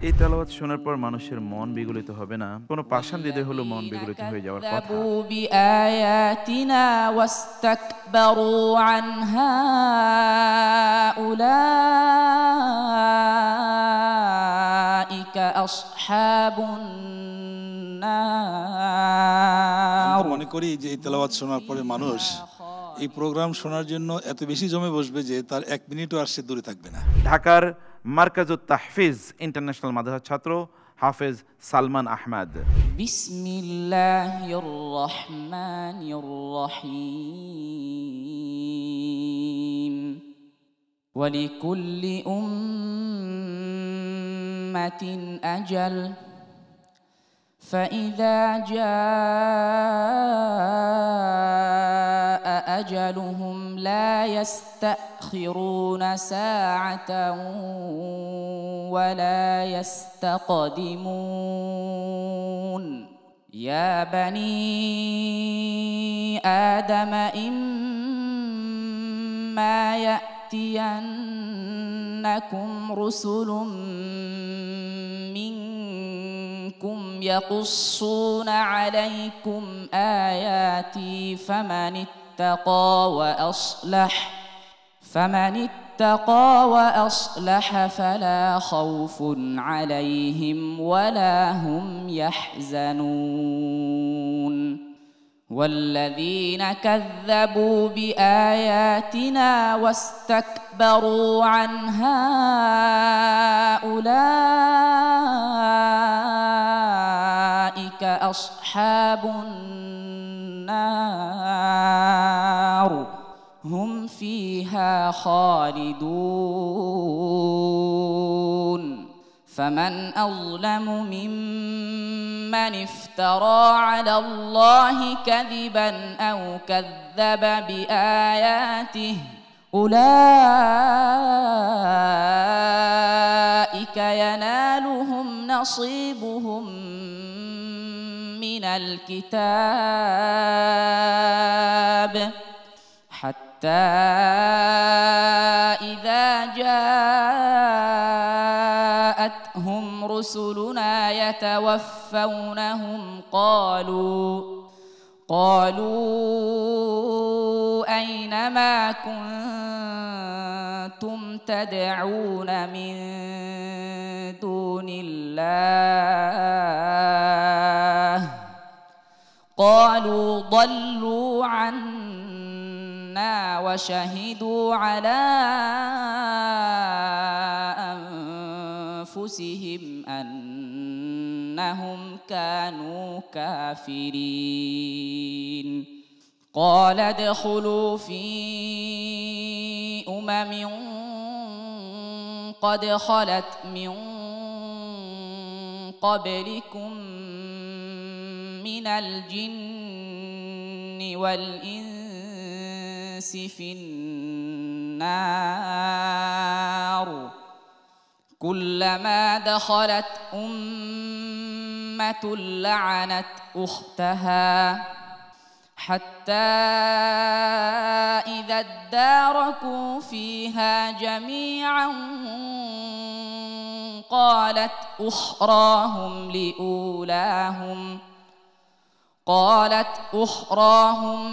এই তেলাওয়াত শোনার পর মানুষের মন বিগলিত হবে না, কোনো পাষাণ হৃদয় হলো মন বিগলিত হয়ে যাওয়ার কথা। بآياتنا واستكبروا عنها أولئك أصحاب النار। মনে করি যে এই তেলাওয়াত শোনার পরে মানুষ এই প্রোগ্রাম শোনার জন্য এত বেশি জমে বসবে যে তার 1 মিনিটও আর সে দূরে থাকবে না। ঢাকার মার্কাজুত তাহফিজ ইন্টারন্যাশনাল মাদ্রাসার ছাত্র হাফেজ সালমান আহমদ। বিসমিল্লাহির রহমানির রহিম। ওয়ালিকুল্লি উম্মাতিন আজাল فإذا جاء أجلهم لا يستأخرون ساعة ولا يستقدمون. يا بني آدم إما يأتينكم رسل منكم يقصون عليكم آياتي فمن اتقى وأصلح فلا خوف عليهم ولا هم يحزنون. والذين كذبوا بآياتنا واستكبروا عنها أولئك أصحاب النار هم فيها خالدون. فمن أظلم ممن افترى على الله كذبا أو كذب بآياته أولئك ينالهم نصيبهم من الكتاب حتى إذا جاءتهم رسلنا يتوفونهم قالوا أين ما كنتم تدعون من دون الله قالوا ضلوا عنا وشهدوا على أنفسهم أنهم كانوا كافرين. قال ادخلوا في قد خلت من قبلكم من الجن والإنس في النار كلما دخلت أمة لعنت أختها حتى إذا اداركوا فيها جميعا قالت أخراهم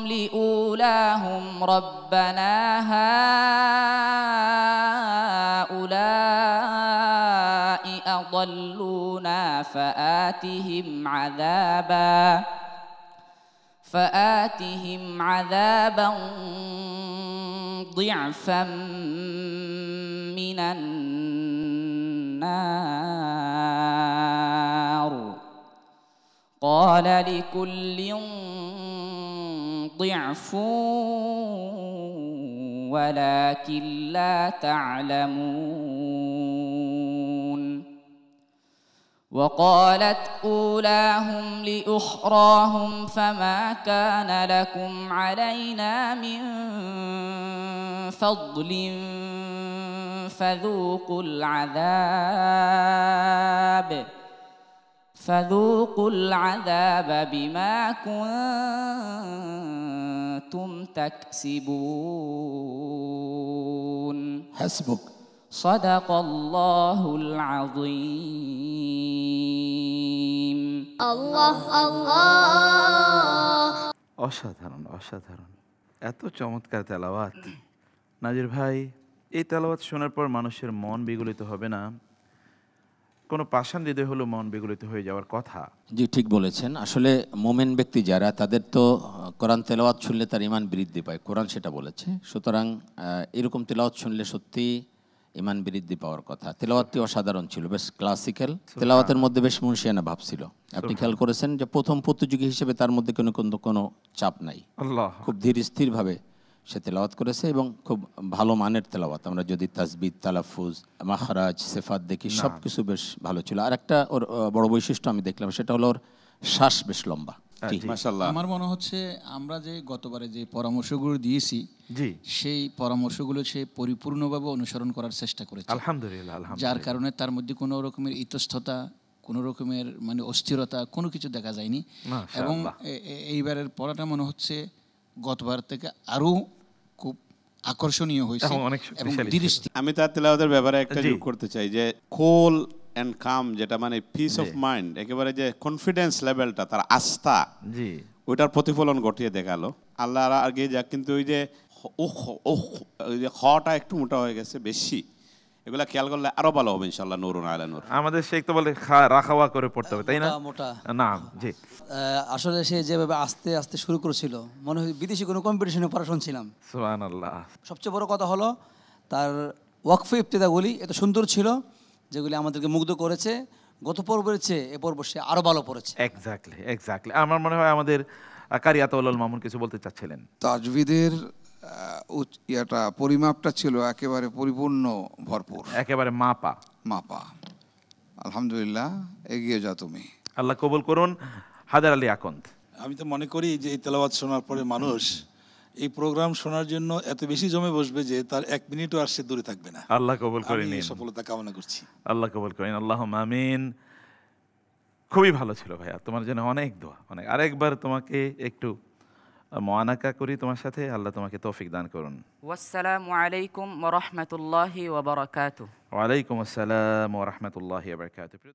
لأولاهم ربنا هؤلاء أضلونا فآتهم عذابا ضعفا من النار. قال لكل ضعف ولكن لا تعلمون. وقالت أولاهم لأخراهم فما كان لكم علينا من فضل فذوقوا العذاب بما كنتم تكسبون. حسبك সাদাকাল্লাহুল আযীম। আল্লাহ আল্লাহ। অসাধারণ, অসাধারণ, এত চমৎকার তেলাওয়াত। নাজির ভাই, এই তেলাওয়াত শোনার পর মানুষের মন বিগলিত হবে না? কোনো পাষাণ হৃদয় হলো মন বিগলিত হয়ে যাওয়ার কথা। জি, ঠিক বলেছেন। আসলে মোমেন ব্যক্তি যারা, তাদের তো কোরআন তেলাওয়াত শুনলে তার ঈমান বৃদ্ধি পায়, কোরআন সেটা বলেছে। সুতরাং এরকম তেলাওয়াত শুনলে সত্যি ঈমান বৃদ্ধি পাওয়ার কথা। তেলাওয়াতটি অসাধারণ ছিল, বেশ ক্লাসিক্যাল। তেলাওয়াতের মধ্যে বেশ মুনশিয়ানা ভাব ছিল। আপনি খেয়াল করেছেন যে প্রথম প্রতিযোগী হিসেবে তার মধ্যে কোনো চাপ নাই, আল্লাহ, খুব ধীর স্থিরভাবে সে তেলাওয়াত করেছে এবং খুব ভালো মানের তেলাওয়াত। আমরা যদি তাসবিহ, তালাফুজ, মাখরাজ, সিফাত দেখি, সব কিছু বেশ ভালো ছিল। আর একটা ওর বড় বৈশিষ্ট্য আমি দেখলাম, সেটা হলো ওর শ্বাস বেশ লম্বা। জি, মাশাআল্লাহ। আমার মনে হচ্ছে আমরা যে গতবারে যে পরামর্শগুলো দিয়েছি, জি, সেই পরামর্শগুলো সে পরিপূর্ণভাবে অনুসরণ করার চেষ্টা করেছে, আলহামদুলিল্লাহ, যার আলহামদুলিল্লাহ। কারণে তার মধ্যে কোনো রকমের ইতস্ততা, কোনো রকমের মানে অস্থিরতা, কোনো কিছু দেখা যায়নি। মাশাআল্লাহ। এবং এইবারের পড়াটা মনে হচ্ছে গতবার থেকে আরো খুব আকর্ষণীয় হয়েছে এবং অনেক এবং শক্তিশালী ধীর ছিল। স্থির। আমি তার তেলাওয়াতের ব্যাপারে একটা জি। যোগ করতে চাই যে কোল অ্যান্ড কাম, যেটা মানে পিস অফ মাইন্ড, একেবারে যে কনফিডেন্স লেভেলটা, তার আস্থা, জি, ওইটার প্রতিফলন ঘটিয়ে দেখালো। আল্লাহ আগে যাক, কিন্তু ওই যে ওই যে খটা একটু মোটা হয়ে গেছে বেশি, এগুলা খেয়াল করলে আরো ভালো হবে ইনশাআল্লাহ। নূরুন আলা নূর। আমাদের শেখ তো বলে রাখাওয়া করে পড়তে হবে, তাই না? মোটা না, জি, আসলে সে যেভাবে আস্তে আস্তে শুরু করেছিল, মনে হয় বিদেশি কোনো কম্পিটিশনে পড়া শুনছিলাম। সুবহানাল্লাহ। সবচেয়ে বড় কথা হলো তার ওয়াকফে ইবতিদাগুলি এত সুন্দর ছিল, যেগুলি আমাদেরকে মুগ্ধ করেছে। গত পর্বের চেয়ে এ পর্ব সে আরো ভালো পড়েছে। Exactly, exactly. আমার মনে হয় আমাদের কারি আতাউল মামুন কিছু বলতে চাচ্ছিলেন। তাজবিদের পরিমাপটা ছিল একেবারে পরিপূর্ণ, ভরপুর, একেবারে মাপা। আলহামদুলিল্লাহ, এগিয়ে যাও তুমি। আল্লাহ কবুল করুন। হায়দার আলী আকন্দ। আমি তো মনে করি যে এই তেলাওয়াত শোনার পরে মানুষ এই প্রোগ্রাম শোনার জন্য এত বেশি জমে বসবে যে তার 1 মিনিটও আর সে দূরে থাকবে না। আল্লাহ কবুল করে আমি নিন। সফলতা কামনা করছি। আল্লাহ কবুল করেন, আল্লাহুম্মা আমিন। খুবই ভালো ছিল ভাইয়া, তোমার জন্য অনেক দোয়া, অনেক। আরেকবার তোমাকে একটু মুআনাকা করি তোমার সাথে। আল্লাহ তোমাকে তৌফিক দান করুন। ওয়াসসালামু আলাইকুম ওয়া রাহমাতুল্লাহি ওয়া বারাকাতুহু। ওয়া আলাইকুম আসসালাম ওয়া রাহমাতুল্লাহি ওয়া বারাকাতুহু।